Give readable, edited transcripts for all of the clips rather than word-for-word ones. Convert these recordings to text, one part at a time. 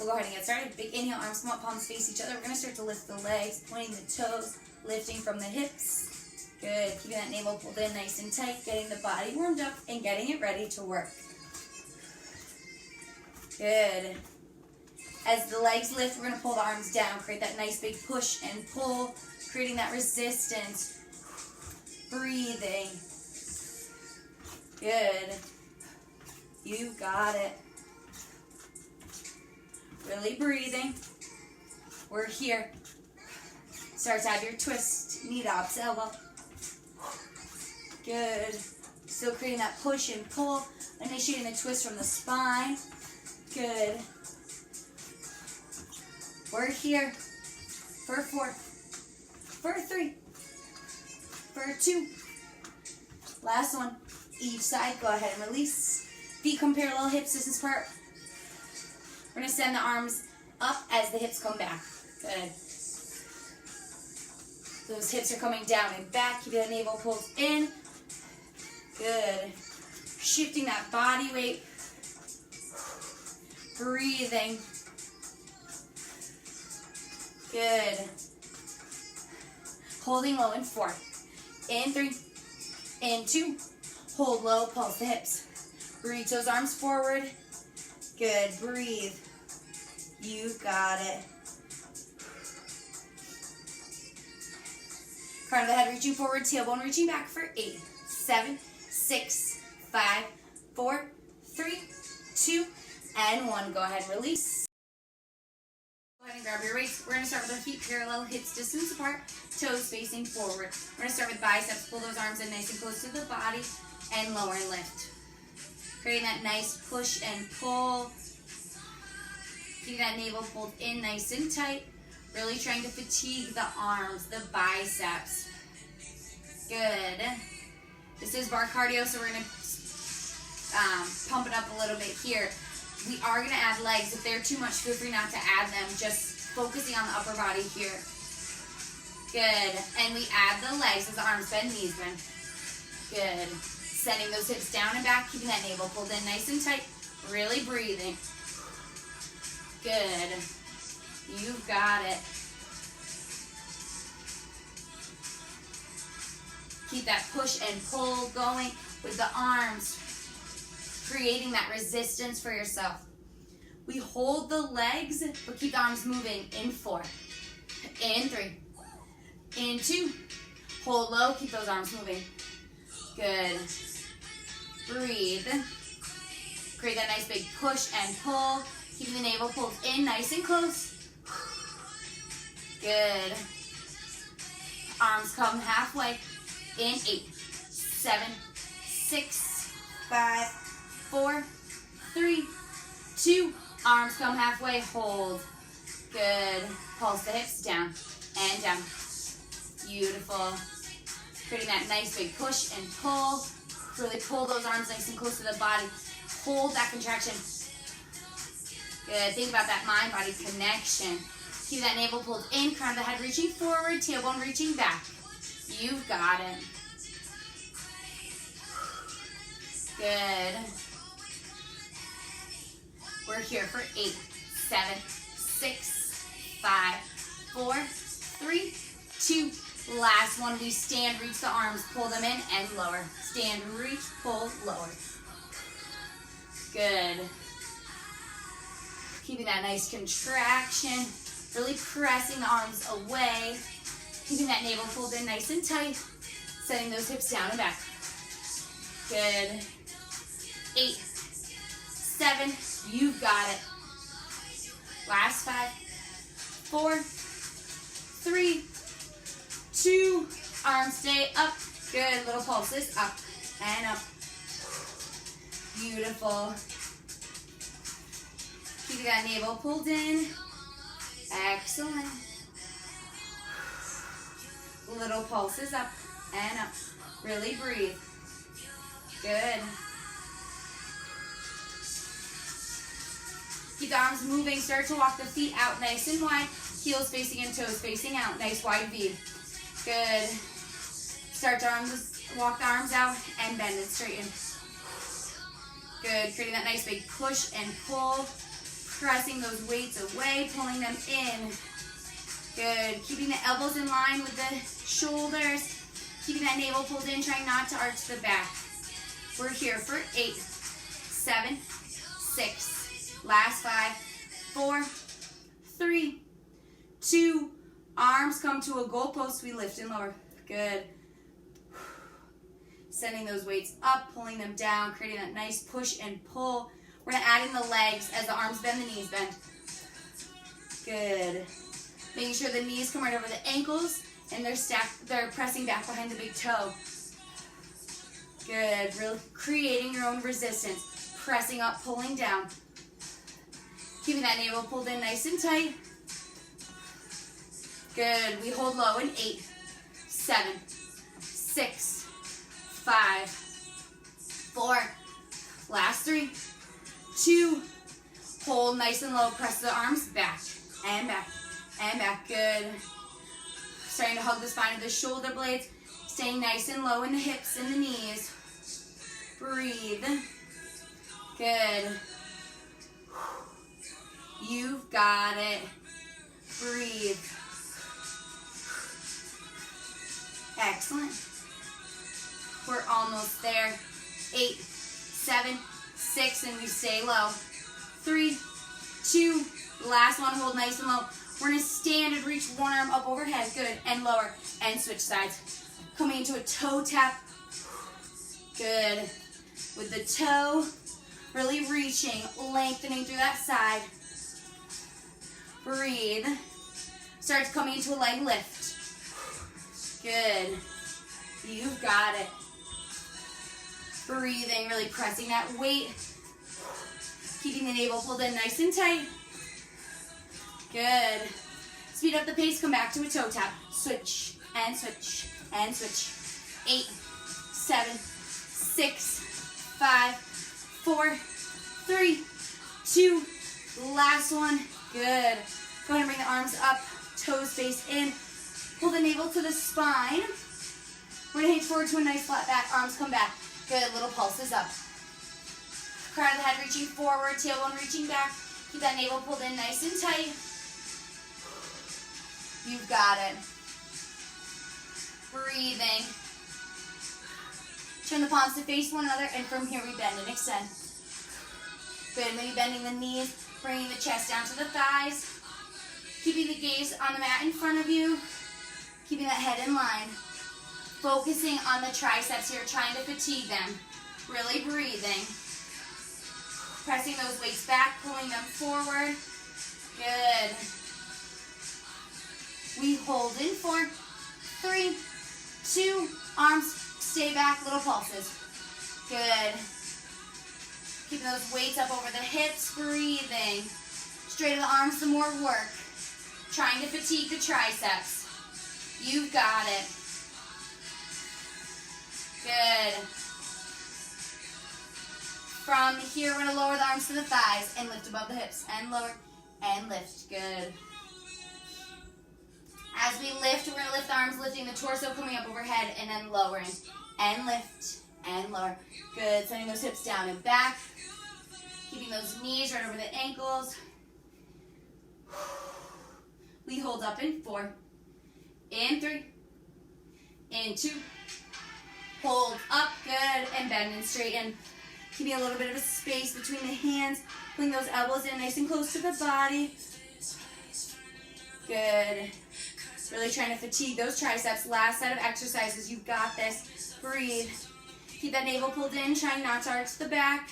we'll go ahead and get started. Big inhale, arms come up, palms face each other. We're going to start to lift the legs, pointing the toes, lifting from the hips. Good. Keeping that navel pulled in nice and tight, getting the body warmed up and getting it ready to work. Good. As the legs lift, we're going to pull the arms down, create that nice big push and pull, creating that resistance. Breathing. Good. You got it. Really breathing. We're here. Start to have your twist, knee to opposite elbow. Good. Still creating that push and pull, initiating the twist from the spine. Good. We're here for 4, for 3, for 2. Last one. Each side, go ahead and release. Feet come parallel, hips distance apart. We're going to send the arms up as the hips come back. Good. Those hips are coming down and back. Keep the navel pulled in. Good. Shifting that body weight. Breathing. Good. Holding low in 4. In 3. In 2. Hold low, pulse the hips. Reach those arms forward. Good. Breathe. You got it. Crown of the head reaching forward, tailbone reaching back for 8, 7, 6, 5, 4, 3, 2, and 1. Go ahead and release. Go ahead and grab your weights. We're going to start with our feet parallel, hips distance apart, toes facing forward. We're going to start with biceps. Pull those arms in nice and close to the body and lower and lift. Creating that nice push and pull. Keeping that navel pulled in nice and tight. Really trying to fatigue the arms, the biceps. Good. This is bar cardio, so we're going to pump it up a little bit here. We are going to add legs. If they're too much, feel free not to add them. Just focusing on the upper body here. Good. And we add the legs as the arms bend, knees bend. Good. Sending those hips down and back, keeping that navel pulled in nice and tight. Really breathing. Good. You've got it. Keep that push and pull going with the arms, creating that resistance for yourself. We hold the legs, but keep the arms moving in 4, in 3, in 2. Hold low, keep those arms moving. Good. Breathe. Create that nice big push and pull. Keeping the navel pulled in nice and close. Good. Arms come halfway. In 8, 7, 6, 5, 4, 3, 2. Arms come halfway. Hold. Good. Pulse the hips down and down. Beautiful. Creating that nice big push and pull. Really pull those arms nice and close to the body. Hold that contraction. Good. Think about that mind-body connection. Keep that navel pulled in, crown of the head reaching forward, tailbone reaching back. You've got it. Good. We're here for 8, 7, 6, 5, 4, 3, 2. Last one. We stand, reach the arms, pull them in, and lower. Stand, reach, pull, lower. Good. Keeping that nice contraction. Really pressing the arms away. Keeping that navel pulled in nice and tight. Setting those hips down and back. Good. 8, 7, you've got it. Last 5, 4, 3, 2. Arms stay up. Good. Little pulses up and up. Beautiful. Keep that navel pulled in. Excellent. Little pulses up and up. Really breathe. Good. Keep the arms moving. Start to walk the feet out nice and wide. Heels facing in, toes facing out. Nice wide V. Good. Start to walk the arms out and bend and straighten. Good. Creating that nice big push and pull. Pressing those weights away, pulling them in. Good. Keeping the elbows in line with the shoulders. Keeping that navel pulled in, trying not to arch the back. We're here for 8, 7, 6, last 5, 4, 3, 2, arms come to a goalpost, we lift and lower. Good. Sending those weights up, pulling them down, creating that nice push and pull. We're going to add in the legs as the arms bend, the knees bend. Good. Making sure the knees come right over the ankles and they're pressing back behind the big toe. Good. Really creating your own resistance. Pressing up, pulling down. Keeping that navel pulled in nice and tight. Good. We hold low in 8, 7, 6, 5, 4, last 3, 2, hold nice and low, press the arms back, and back, and back, good. Starting to hug the spine of the shoulder blades, staying nice and low in the hips and the knees. Breathe, good. You've got it, breathe. Excellent. We're almost there. 8, 7, 6, and we stay low. 3, 2, last one, hold nice and low. We're gonna stand and reach one arm up overhead, good, and lower, and switch sides. Coming into a toe tap, good. With the toe, really reaching, lengthening through that side. Breathe. Starts coming into a leg lift. Good. You've got it. Breathing, really pressing that weight. Keeping the navel pulled in nice and tight. Good. Speed up the pace, come back to a toe tap. Switch, and switch, and switch. 8, 7, 6, 5, 4, 3, 2, last one. Good. Go ahead and bring the arms up, toes face in. Pull the navel to the spine. We're going to hinge forward to a nice flat back. Arms come back. Good. Little pulses up. Crown of the head reaching forward. Tailbone reaching back. Keep that navel pulled in nice and tight. You've got it. Breathing. Turn the palms to face one another. And from here we bend and extend. Good. Maybe bending the knees. Bringing the chest down to the thighs. Keeping the gaze on the mat in front of you. Keeping that head in line. Focusing on the triceps here, trying to fatigue them. Really breathing. Pressing those weights back, pulling them forward. Good. We hold in 4, 3, 2, arms stay back, little pulses. Good. Keeping those weights up over the hips, breathing. Straighten the arms, some more work. Trying to fatigue the triceps. You've got it. Good. From here, we're going to lower the arms to the thighs and lift above the hips. And lower and lift. Good. As we lift, we're going to lift the arms, lifting the torso, coming up overhead, and then lowering. And lift and lower. Good. Sending those hips down and back. Keeping those knees right over the ankles. We hold up in 4. In 3. In 2. Hold up, good, and bend and straighten. Keeping a little bit of a space between the hands. Pulling those elbows in nice and close to the body. Good. Really trying to fatigue those triceps. Last set of exercises. You've got this. Breathe. Keep that navel pulled in. Trying not to arch the back.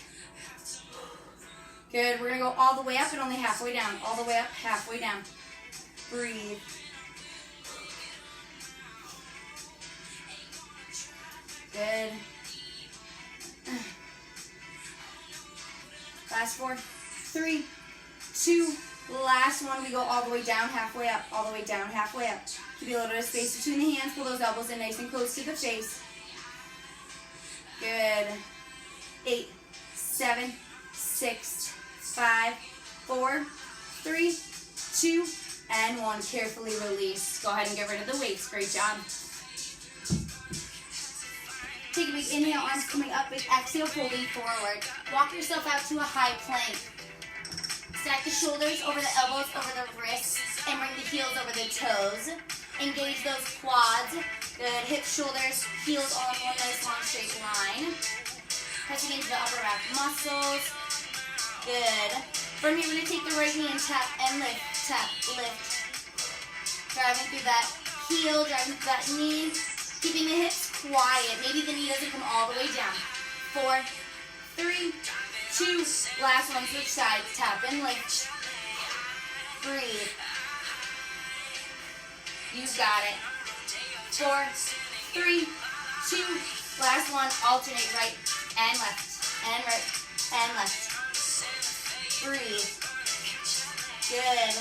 Good. We're going to go all the way up and only halfway down. All the way up, halfway down. Breathe. Good. Last 4, 3, 2, last one. We go all the way down, halfway up, all the way down, halfway up. Keep a little bit of space between the hands. Pull those elbows in nice and close to the face. Good. 8, 7, 6, 5, 4, 3, 2, and 1. Carefully release. Go ahead and get rid of the weights. Great job. Take a big inhale, arms coming up, big exhale, folding forward. Walk yourself out to a high plank. Stack the shoulders over the elbows, over the wrists, and bring the heels over the toes. Engage those quads. Good. Hips, shoulders, heels all in one nice long straight line. Pressing into the upper back muscles. Good. From here, we're going to take the right knee and tap and lift, tap, lift. Driving through that heel, driving through that knee. Keeping the hips quiet. Maybe the knee doesn't come all the way down. 4, 3, 2, last one, switch sides, tap and lift. Breathe. You got it. 4, 3, 2, last one, alternate right and left, and right, and left. Breathe. Good.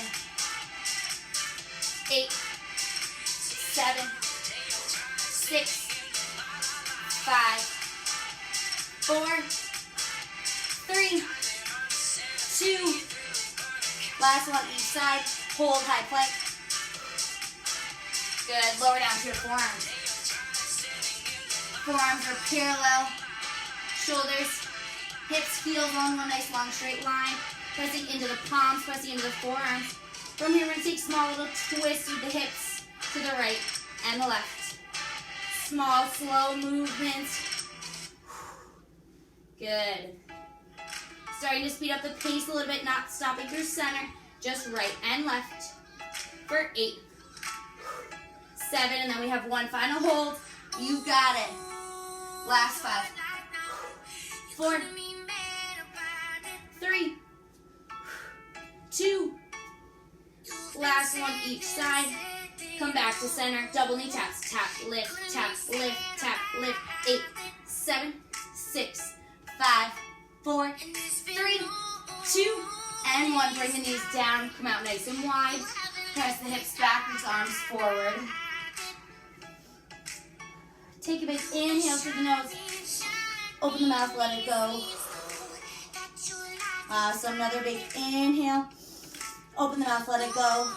8, 7, 6, 5, 4, 3, 2, last one each side, hold high plank. Good, lower down to your forearms. Forearms are parallel, shoulders, hips, heels on one nice long straight line, pressing into the palms, pressing into the forearms. From here, we're going to take small little twists with the hips to the right and the left. Small, slow movements. Good. Starting to speed up the pace a little bit, not stopping through center, just right and left for 8, 7, and then we have one final hold. You got it. Last 5, 4, 3, 2, last one each side. Come back to center. Double knee taps. Tap, lift, tap, lift, tap, lift. 8, 7, 6, 5, 4, 3, 2, and 1. Bring the knees down. Come out nice and wide. Press the hips backwards, arms forward. Take a big inhale through the nose. Open the mouth, let it go. Awesome. Another big inhale. Open the mouth, let it go.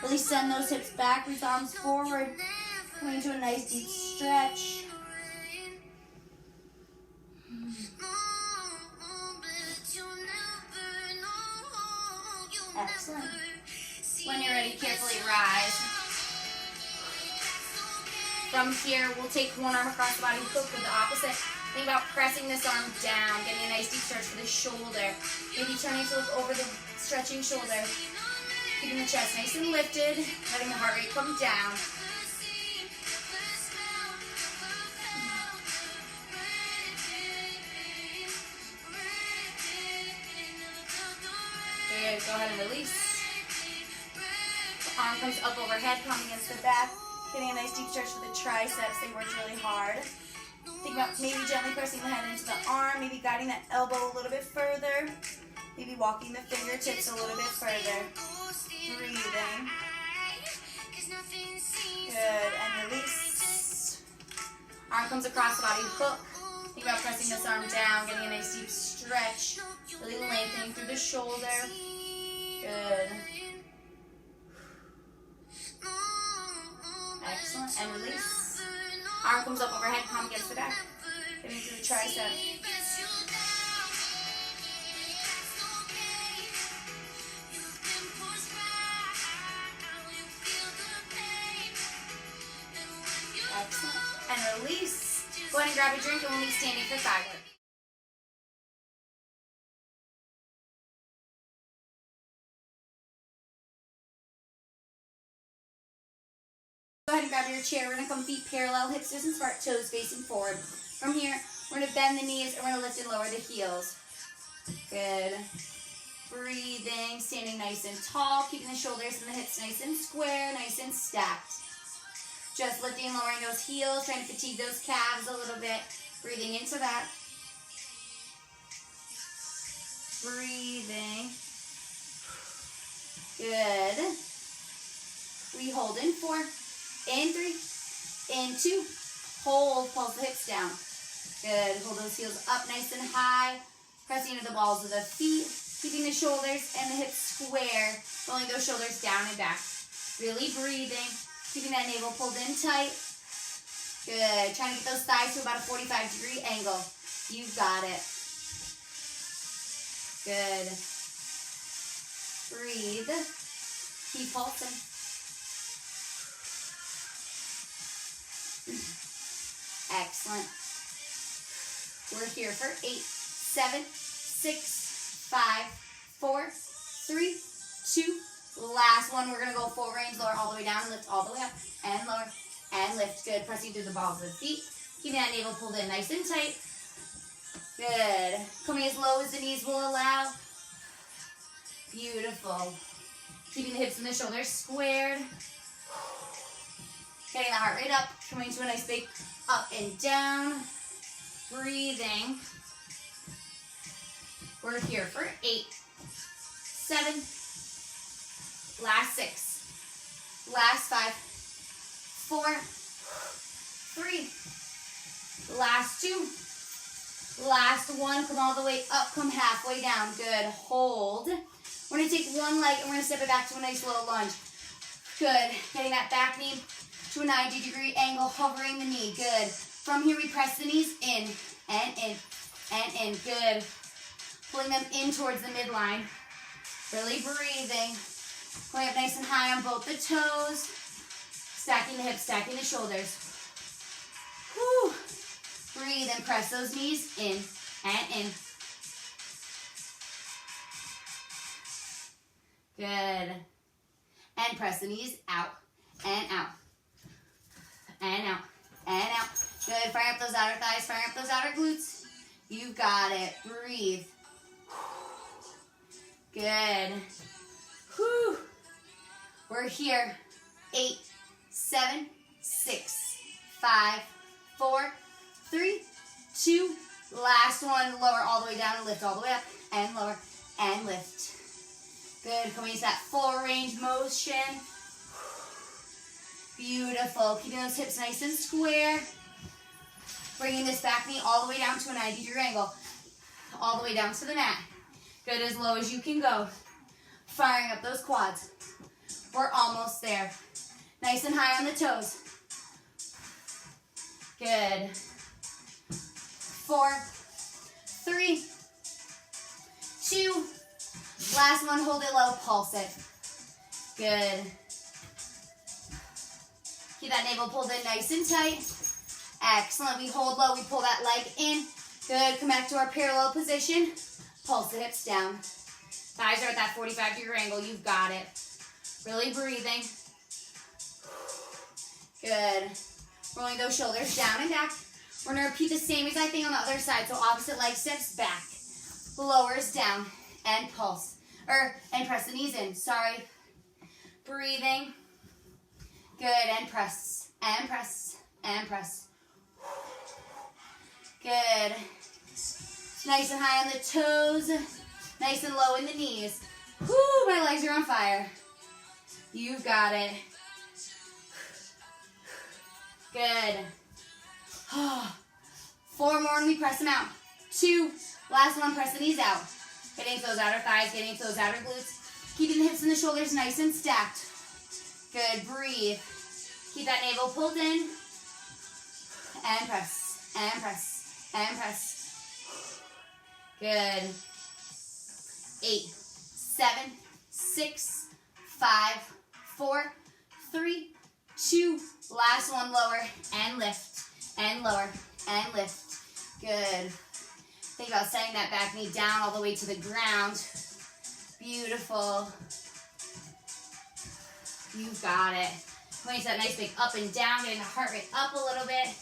Really send those hips backwards, arms forward. Coming into a nice deep stretch. Excellent. When you're ready, carefully rise. From here, we'll take one arm across the body, hook with the opposite. Think about pressing this arm down, getting a nice deep stretch for the shoulder. Maybe turning to look over the stretching shoulder. Keeping the chest nice and lifted, letting the heart rate come down. Good, go ahead and release. The arm comes up overhead, palm against the back. Getting a nice deep stretch for the triceps. They worked really hard. Think about maybe gently pressing the head into the arm, maybe guiding that elbow a little bit further. Maybe walking the fingertips a little bit further. Breathing. Good, and release. Arm comes across the body, hook. Think about pressing this arm down, getting a nice deep stretch. Really lengthening through the shoulder. Good. Excellent, and release. Arm comes up overhead, palm against the back. Getting to the tricep. Excellent, and release. Go ahead and grab a drink and we'll be standing for thigh work. Go ahead and grab your chair. We're going to come feet parallel, hips distance apart, toes facing forward. From here, we're going to bend the knees and we're going to lift and lower the heels. Good. Breathing, standing nice and tall, keeping the shoulders and the hips nice and square, nice and stacked. Just lifting and lowering those heels, trying to fatigue those calves a little bit. Breathing into that. Breathing. Good. We hold in 4, in 3, in 2. Hold, pulse the hips down. Good. Hold those heels up nice and high. Pressing into the balls of the feet. Keeping the shoulders and the hips square. Rolling those shoulders down and back. Really breathing. Keeping that navel pulled in tight. Good. Trying to get those thighs to about a 45-degree angle. You've got it. Good. Breathe. Keep pulsing. Excellent. We're here for 8, 7, 6, 5, 4, 3, 2. Last one. We're going to go full range. Lower all the way down and lift all the way up. And lower and lift. Good. Pressing through the balls of the feet. Keeping that navel pulled in nice and tight. Good. Coming as low as the knees will allow. Beautiful. Keeping the hips and the shoulders squared. Getting the heart rate up. Coming to a nice big up and down. Breathing. We're here for 8, 7, last 6, last 5, 4, 3, last 2, last 1. Come all the way up, come halfway down. Good. Hold. We're going to take one leg and we're going to step it back to a nice little lunge. Good. Getting that back knee to a 90-degree angle, hovering the knee. Good. From here, we press the knees in and in and in. Good. Pulling them in towards the midline. Really breathing. Going up nice and high on both the toes. Stacking the hips, stacking the shoulders. Whew. Breathe and press those knees in and in. Good. And press the knees out and out. And out and out. Good. Fire up those outer thighs, fire up those outer glutes. You've got it. Breathe. Good. Whew. We're here. 8, 7, 6, 5, 4, 3, 2. Last one. Lower all the way down and lift all the way up. And lower and lift. Good. Coming to that full range motion. Beautiful. Keeping those hips nice and square. Bringing this back knee all the way down to a 90-degree angle. All the way down to the mat. Good, as low as you can go. Firing up those quads. We're almost there. Nice and high on the toes. Good. 4, 3, 2. Last one, hold it low, pulse it. Good. Keep that navel pulled in nice and tight. Excellent. We hold low, we pull that leg in. Good, come back to our parallel position. Pulse the hips down. Thighs are at that 45-degree angle. You've got it. Really breathing. Good. Rolling those shoulders down and back. We're going to repeat the same exact thing on the other side. So opposite leg steps back. Lowers down and pulse. And press the knees in. Sorry. Breathing. Good. And press. And press. And press. Good. Nice and high on the toes. Nice and low in the knees. Whoo, my legs are on fire. You've got it. Good. 4 more and we press them out. 2. Last one, press the knees out. Getting to those outer thighs, getting to those outer glutes. Keeping the hips and the shoulders nice and stacked. Good, breathe. Keep that navel pulled in. And press, and press, and press. Good. 8, 7, 6, 5, 4, 3, 2. Last one, lower and lift, and lower and lift. Good. Think about setting that back knee down all the way to the ground. Beautiful. You've got it. Going to that nice big up and down, getting the heart rate up a little bit.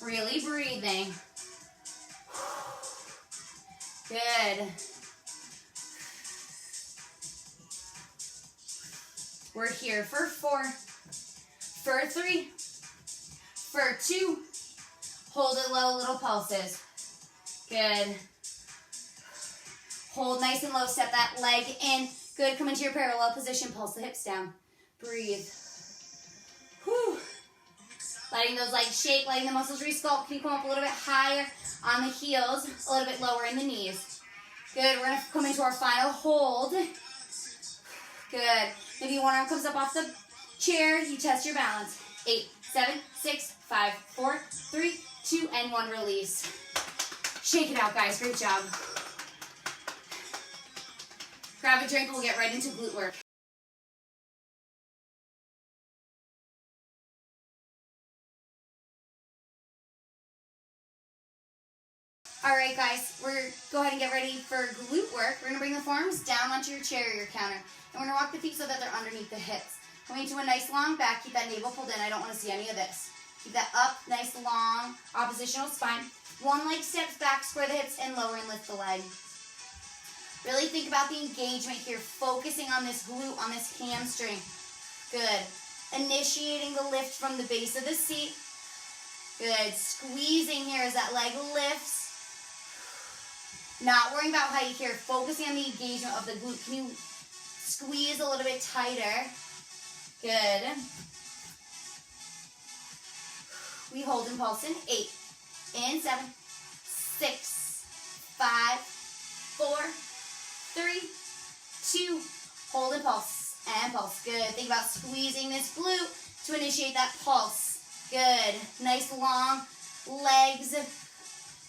Really breathing. Good. We're here for 4, for 3, for 2. Hold it low, little pulses. Good. Hold nice and low, step that leg in. Good, come into your parallel position, pulse the hips down. Breathe. Whew. Letting those legs shake, letting the muscles resculpt. Can you come up a little bit higher on the heels, a little bit lower in the knees. Good, we're gonna come into our final hold. Good. Maybe one arm comes up off the chair, you test your balance. 8, 7, 6, 5, 4, 3, 2, and 1, release. Shake it out, guys, great job. Grab a drink, we'll get right into glute work. All right, guys, we're go ahead and get ready for glute work. We're gonna bring the forearms down onto your chair or your counter, and we're gonna walk the feet so that they're underneath the hips. Coming to a nice long back, keep that navel pulled in. I don't wanna see any of this. Keep that up, nice long, oppositional spine. One leg steps back, square the hips, and lower and lift the leg. Really think about the engagement here, focusing on this glute, on this hamstring. Good. Initiating the lift from the base of the seat. Good. Squeezing here as that leg lifts. Not worrying about height here, focusing on the engagement of the glute. Can you squeeze a little bit tighter? Good. We hold and pulse in 8, in 7, 6, 5, 4, 3, 2, hold and pulse, and pulse. Good. Think about squeezing this glute to initiate that pulse. Good. Nice long legs.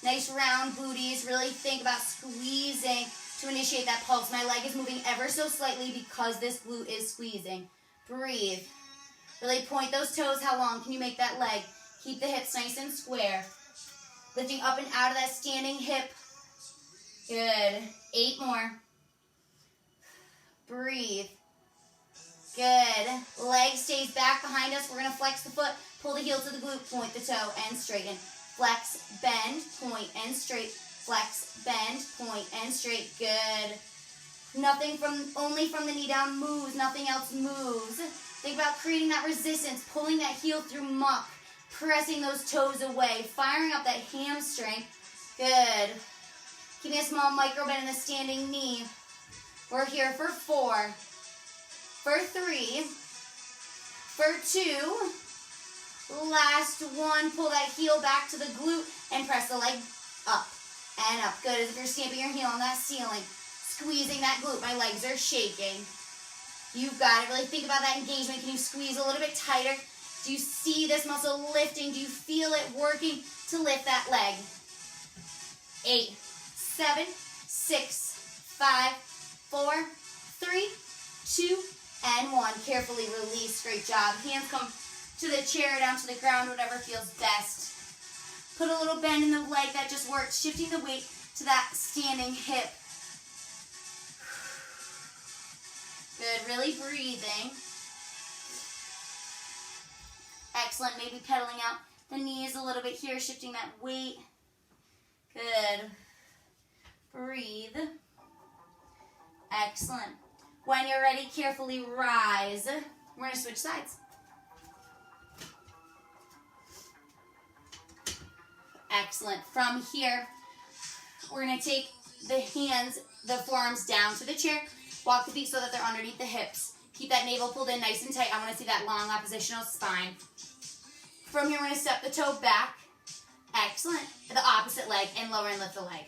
Nice round booties. Really think about squeezing to initiate that pulse. My leg is moving ever so slightly because this glute is squeezing. Breathe. Really point those toes. How long can you make that leg? Keep the hips nice and square. Lifting up and out of that standing hip. Good. 8 more. Breathe. Good. Leg stays back behind us. We're going to flex the foot, pull the heel to the glute, point the toe, and straighten. Flex, bend, point, and straight. Flex, bend, point, and straight. Good. Nothing only from the knee down moves. Nothing else moves. Think about creating that resistance, pulling that heel through muck, pressing those toes away, firing up that hamstring. Good. Keeping a small micro bend in the standing knee. We're here for 4, for 3, for 2. Last one, pull that heel back to the glute and press the leg up and up. Good, as if you're stamping your heel on that ceiling. Squeezing that glute, my legs are shaking. You've got it, really think about that engagement. Can you squeeze a little bit tighter? Do you see this muscle lifting? Do you feel it working to lift that leg? 8, 7, 6, 5, 4, 3, 2, and 1. Carefully release, great job. Hands come to the chair, down to the ground, whatever feels best. Put a little bend in the leg, that just works. Shifting the weight to that standing hip. Good, really breathing. Excellent, maybe pedaling out the knees a little bit here, shifting that weight. Good. Breathe. Excellent. When you're ready, carefully rise. We're going to switch sides. Excellent. From here, we're going to take the hands, the forearms down to the chair. Walk the feet so that they're underneath the hips. Keep that navel pulled in nice and tight. I want to see that long oppositional spine. From here, we're going to step the toe back. Excellent. The opposite leg, and lower and lift the leg.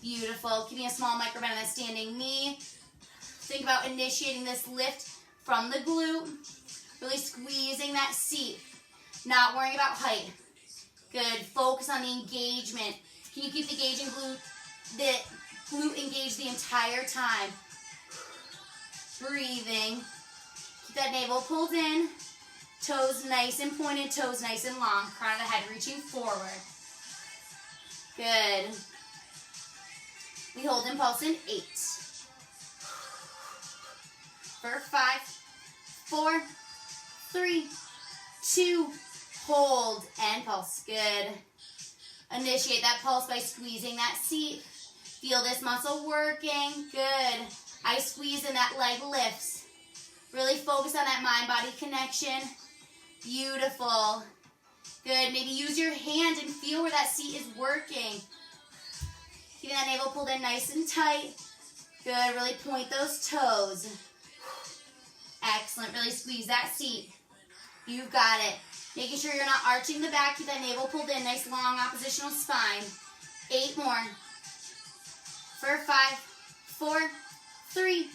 Beautiful. Keeping a small micro bend on the standing knee. Think about initiating this lift from the glute. Really squeezing that seat. Not worrying about height. Good. Focus on the engagement. Can you keep the glute engaged the entire time? Breathing. Keep that navel pulled in. Toes nice and pointed, toes nice and long. Crown of the head reaching forward. Good. We hold and pulse in 8. For 5, 4, 3, 2, hold, and pulse. Good. Initiate that pulse by squeezing that seat. Feel this muscle working. Good. I squeeze and that leg lifts. Really focus on that mind-body connection. Beautiful. Good. Maybe use your hand and feel where that seat is working. Keeping that navel pulled in nice and tight. Good. Really point those toes. Excellent. Really squeeze that seat. You've got it. Making sure you're not arching the back. Keep that navel pulled in. Nice long oppositional spine. 8 more. For 5, 4, 3,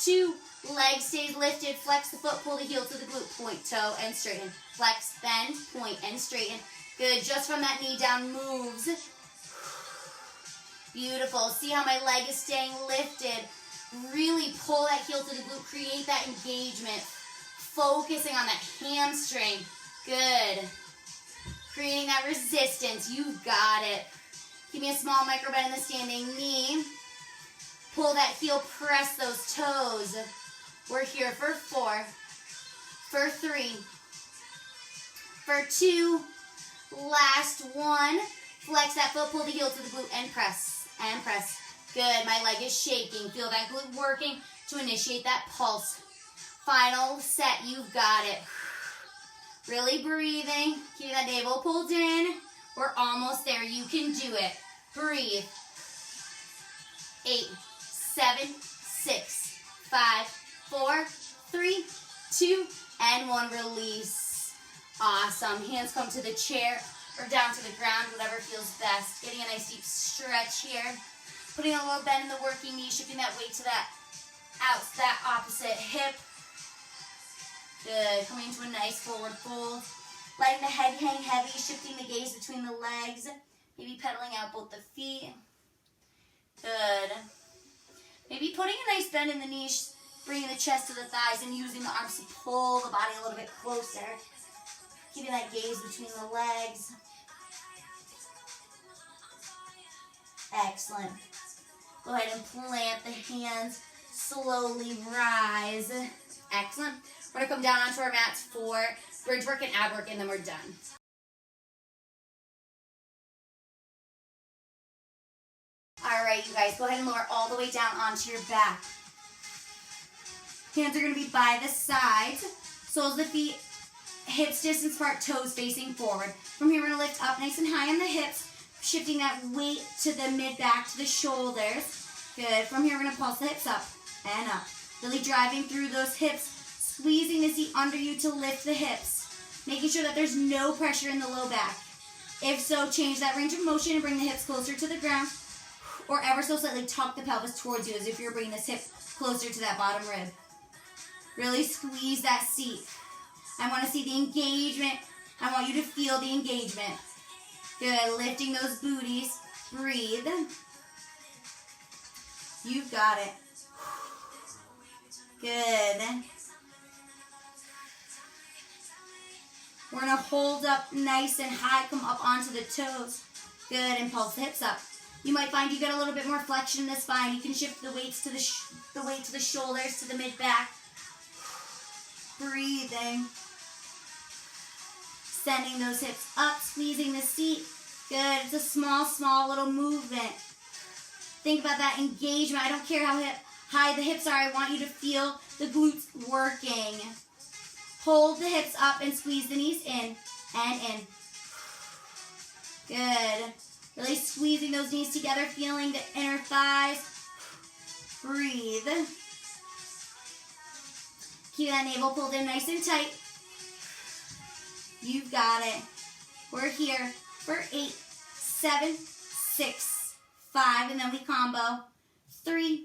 2, leg stays lifted. Flex the foot, pull the heel to the glute. Point, toe, and straighten. Flex, bend, point, and straighten. Good. Just from that knee down moves. Beautiful. See how my leg is staying lifted. Really pull that heel to the glute, create that engagement, focusing on that hamstring. Good. Creating that resistance. You've got it. Give me a small micro bend in the standing knee. Pull that heel, press those toes. We're here for 4, for 3, for 2, last 1. Flex that foot, pull the heel to the glute, and press, and press. Good, my leg is shaking. Feel that glute working to initiate that pulse. Final set, you've got it. Really breathing, keep that navel pulled in. We're almost there, you can do it. Breathe. 8, 7, 6, 5, 4, 3, 2, and 1. Release. Awesome. Hands come to the chair or down to the ground, whatever feels best. Getting a nice deep stretch here. Putting a little bend in the working knee, shifting that weight to that opposite hip. Good. Coming into a nice forward fold. Letting the head hang heavy, shifting the gaze between the legs. Maybe pedaling out both the feet. Good. Maybe putting a nice bend in the knees, bringing the chest to the thighs and using the arms to pull the body a little bit closer. Keeping that gaze between the legs. Excellent. Go ahead and plant the hands. Slowly rise. Excellent. We're going to come down onto our mats for bridge work and ab work, and then we're done. All right, you guys, go ahead and lower all the way down onto your back. Hands are going to be by the sides. Soles of the feet, hips distance apart, toes facing forward. From here, we're going to lift up nice and high on the hips, shifting that weight to the mid-back, to the shoulders. Good. From here, we're going to pulse the hips up and up. Really driving through those hips, squeezing the seat under you to lift the hips, making sure that there's no pressure in the low back. If so, change that range of motion and bring the hips closer to the ground, or ever so slightly tuck the pelvis towards you as if you're bringing this hip closer to that bottom rib. Really squeeze that seat. I want to see the engagement. I want you to feel the engagement. Good. Lifting those booties. Breathe. You've got it. Good. We're going to hold up nice and high. Come up onto the toes. Good. And pulse the hips up. You might find you get a little bit more flexion in the spine. You can shift the weights to the weight to the shoulders, to the mid-back. Breathing. Sending those hips up, squeezing the seat. Good. It's a small, small little movement. Think about that engagement. I don't care how high the hips are. I want you to feel the glutes working. Hold the hips up and squeeze the knees in and in. Good. Really squeezing those knees together, feeling the inner thighs. Breathe. Keep that navel pulled in nice and tight. You've got it. We're here for 8, 7, 6, 5, and then we combo. 3,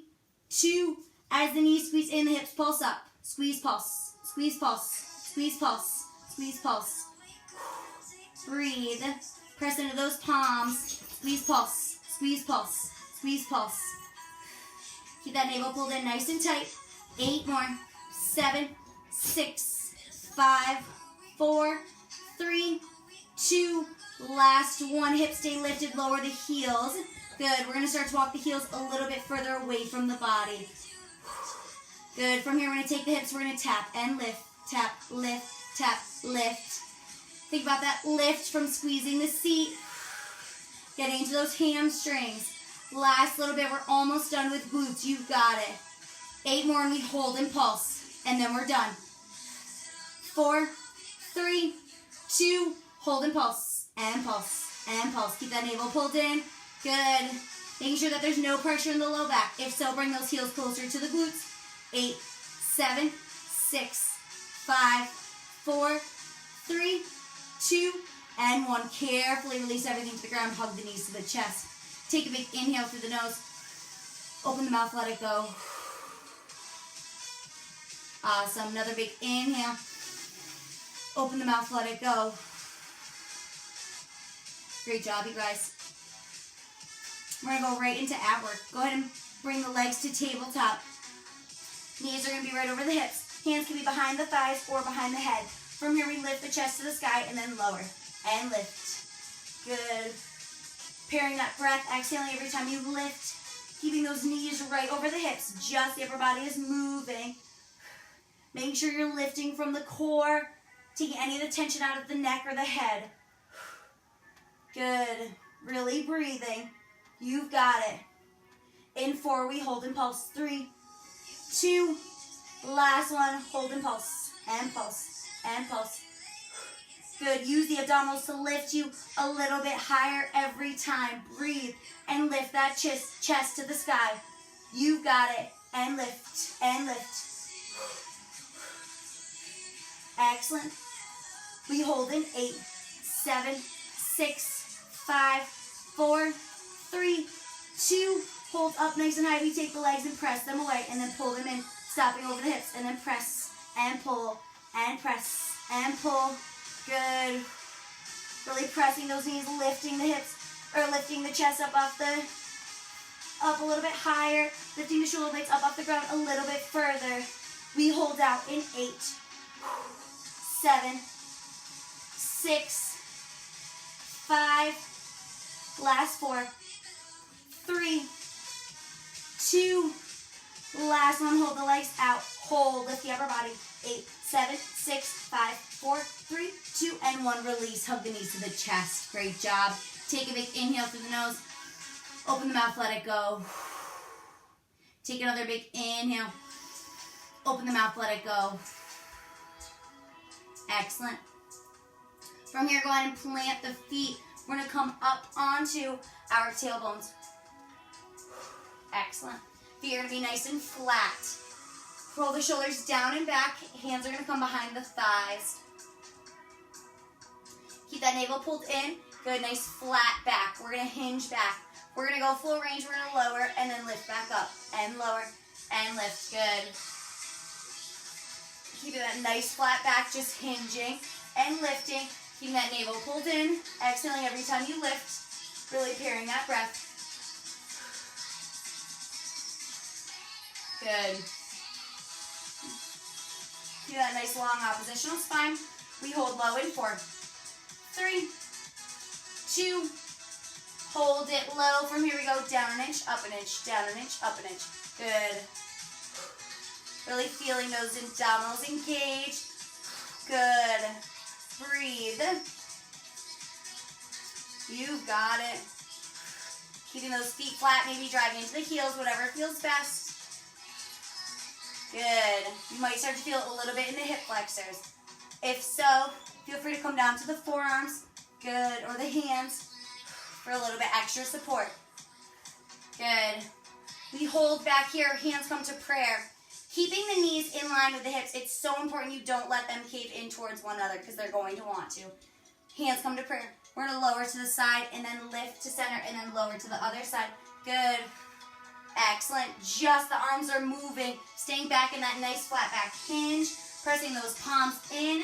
2, as the knees squeeze in, the hips pulse up. Squeeze, pulse, squeeze, pulse, squeeze, pulse, squeeze, pulse. Breathe. Press into those palms. Squeeze, pulse, squeeze, pulse, squeeze, pulse. Keep that navel pulled in nice and tight. 8 more. 7, 6, 5, 4, 3, 2, last 1. Hips stay lifted, lower the heels. Good. We're going to start to walk the heels a little bit further away from the body. Good. From here, we're going to take the hips. We're going to tap and lift, tap, lift, tap, lift. Think about that lift from squeezing the seat. Getting into those hamstrings. Last little bit. We're almost done with glutes. You've got it. 8 more, and we hold and pulse. And then we're done. 4, 3, 2, hold and pulse, and pulse, and pulse. Keep that navel pulled in. Good. Making sure that there's no pressure in the low back. If so, bring those heels closer to the glutes. 8, 7, 6, 5, 4, 3, 2, and 1. Carefully release everything to the ground. Hug the knees to the chest. Take a big inhale through the nose. Open the mouth, let it go. Awesome. Another big inhale. Open the mouth, let it go. Great job, you guys. We're going to go right into ab work. Go ahead and bring the legs to tabletop. Knees are going to be right over the hips. Hands can be behind the thighs or behind the head. From here, we lift the chest to the sky and then lower and lift. Good. Pairing that breath, exhaling every time you lift. Keeping those knees right over the hips. Just the upper body is moving. Making sure you're lifting from the core. Taking any of the tension out of the neck or the head. Good. Really breathing. You've got it. In 4, we hold and pulse. 3, 2, last one. Hold and pulse. And pulse. And pulse. Good. Use the abdominals to lift you a little bit higher every time. Breathe and lift that chest to the sky. You've got it. And lift. And lift. Excellent. We hold in 8, 7, 6, 5, 4, 3, 2. Hold up nice and high. We take the legs and press them away and then pull them in, stopping over the hips, and then press and pull and press and pull. Good. Really pressing those knees, lifting the hips, or lifting the chest up a little bit higher, lifting the shoulder blades up off the ground a little bit further. We hold out in 8, 7, 6, 5, last 4, 3, 2, last one. Hold the legs out. Hold, lift the upper body. 8, 7, 6, 5, 4, 3, 2, and 1. Release. Hug the knees to the chest. Great job. Take a big inhale through the nose. Open the mouth, let it go. Take another big inhale. Open the mouth, let it go. Excellent. From here, go ahead and plant the feet. We're going to come up onto our tailbones. Excellent. Feet are going to be nice and flat. Roll the shoulders down and back. Hands are going to come behind the thighs. Keep that navel pulled in. Good, nice flat back. We're going to hinge back. We're going to go full range. We're going to lower and then lift back up. And lower and lift. Good. Keeping that nice flat back, just hinging and lifting. Keeping that navel pulled in. Exhaling every time you lift. Really pairing that breath. Good. Do that nice long oppositional spine. We hold low in 4, 3, 2, hold it low. From here we go down an inch, up an inch, down an inch, up an inch. Good. Really feeling those abdominals engage. Good. Breathe. You've got it. Keeping those feet flat, maybe driving into the heels, whatever feels best. Good. You might start to feel it a little bit in the hip flexors. If so, feel free to come down to the forearms. Good. Or the hands for a little bit extra support. Good. We hold back here. Hands come to prayer. Keeping the knees in line with the hips. It's so important you don't let them cave in towards one another because they're going to want to. Hands come to prayer. We're going to lower to the side and then lift to center and then lower to the other side. Good. Excellent. Just the arms are moving. Staying back in that nice flat back hinge. Pressing those palms in.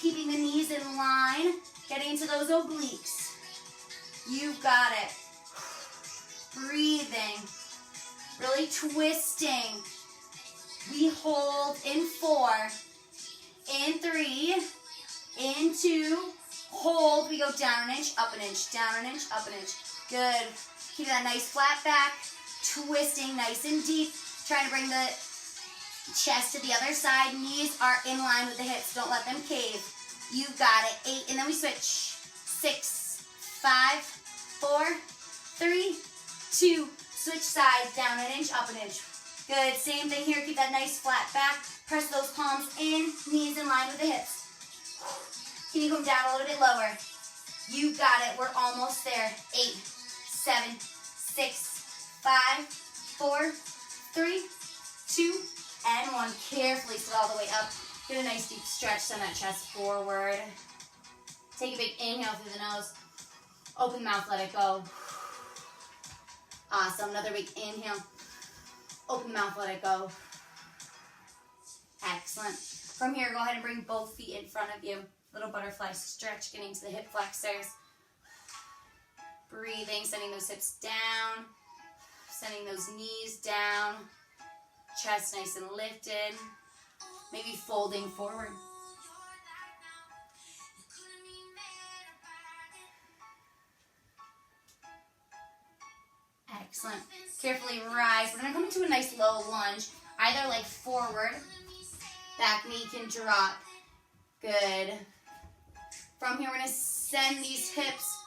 Keeping the knees in line. Getting into those obliques. You've got it. Breathing. Really twisting. We hold in 4. In 3. In 2. Hold. We go down an inch, up an inch, down an inch, up an inch. Good. Keep that nice flat back. Twisting nice and deep. Trying to bring the chest to the other side. Knees are in line with the hips. Don't let them cave. You've got it. 8. And then we switch. 6, 5, 4, 3, 2. Switch sides. Down an inch, up an inch. Good. Same thing here. Keep that nice flat back. Press those palms in. Knees in line with the hips. Can you come down a little bit lower? You got it. We're almost there. 8, 7, 6, 5, 4, 3, 2, and 1. Carefully sit all the way up. Get a nice deep stretch. Send that chest forward. Take a big inhale through the nose. Open the mouth. Let it go. Awesome. Another big inhale. Open the mouth. Let it go. Excellent. From here, go ahead and bring both feet in front of you. Little butterfly stretch, getting to the hip flexors. Breathing, sending those hips down. Sending those knees down. Chest nice and lifted. Maybe folding forward. Excellent. Carefully rise. We're going to come into a nice low lunge. Either like forward. Back knee can drop. Good. From here, we're going to send these hips.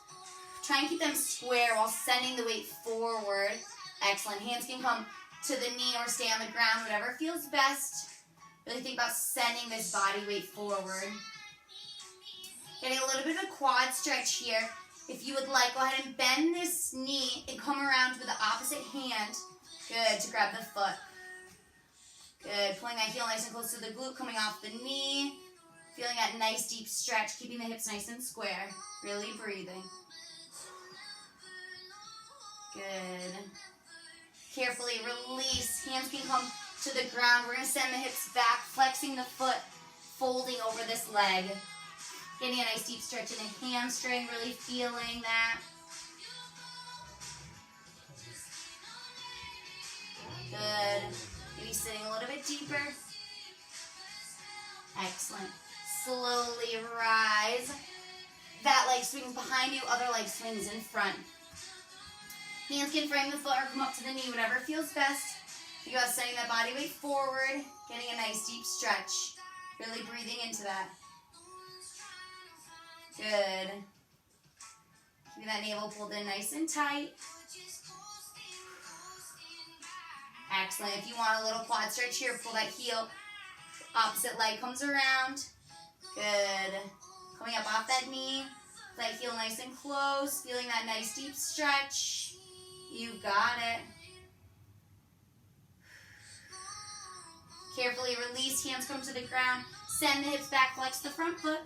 Try and keep them square while sending the weight forward. Excellent. Hands can come to the knee or stay on the ground, whatever feels best. Really think about sending this body weight forward. Getting a little bit of a quad stretch here. If you would like, go ahead and bend this knee and come around with the opposite hand. Good, to grab the foot. Good, pulling that heel nice and close to the glute, coming off the knee. Feeling that nice deep stretch, keeping the hips nice and square. Really breathing. Good. Carefully release. Hands can come to the ground. We're going to send the hips back, flexing the foot, folding over this leg. Getting a nice deep stretch in the hamstring, really feeling that. Good. Maybe sitting a little bit deeper. Excellent. Slowly rise. That leg swings behind you, other leg swings in front. Hands can frame the foot or come up to the knee, whatever feels best. You got sending that body weight forward, getting a nice deep stretch. Really breathing into that. Good. Keeping that navel pulled in nice and tight. Excellent. If you want a little quad stretch here, pull that heel. Opposite leg comes around. Good. Coming up off that knee. That heel nice and close. Feeling that nice deep stretch. You got it. Carefully release. Hands come to the ground. Send the hips back. Flex the front foot.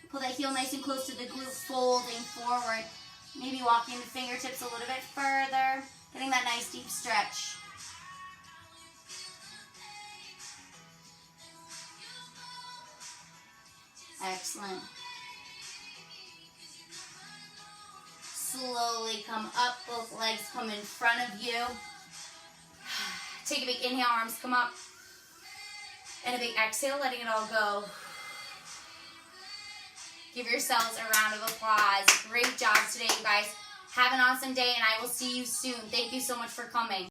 Pull that heel nice and close to the glute, folding forward. Maybe walking the fingertips a little bit further. Getting that nice deep stretch. Excellent. Slowly come up, both legs come in front of you. Take a big inhale, arms come up. And a big exhale, letting it all go. Give yourselves a round of applause. Great job today, you guys. Have an awesome day, and I will see you soon. Thank you so much for coming.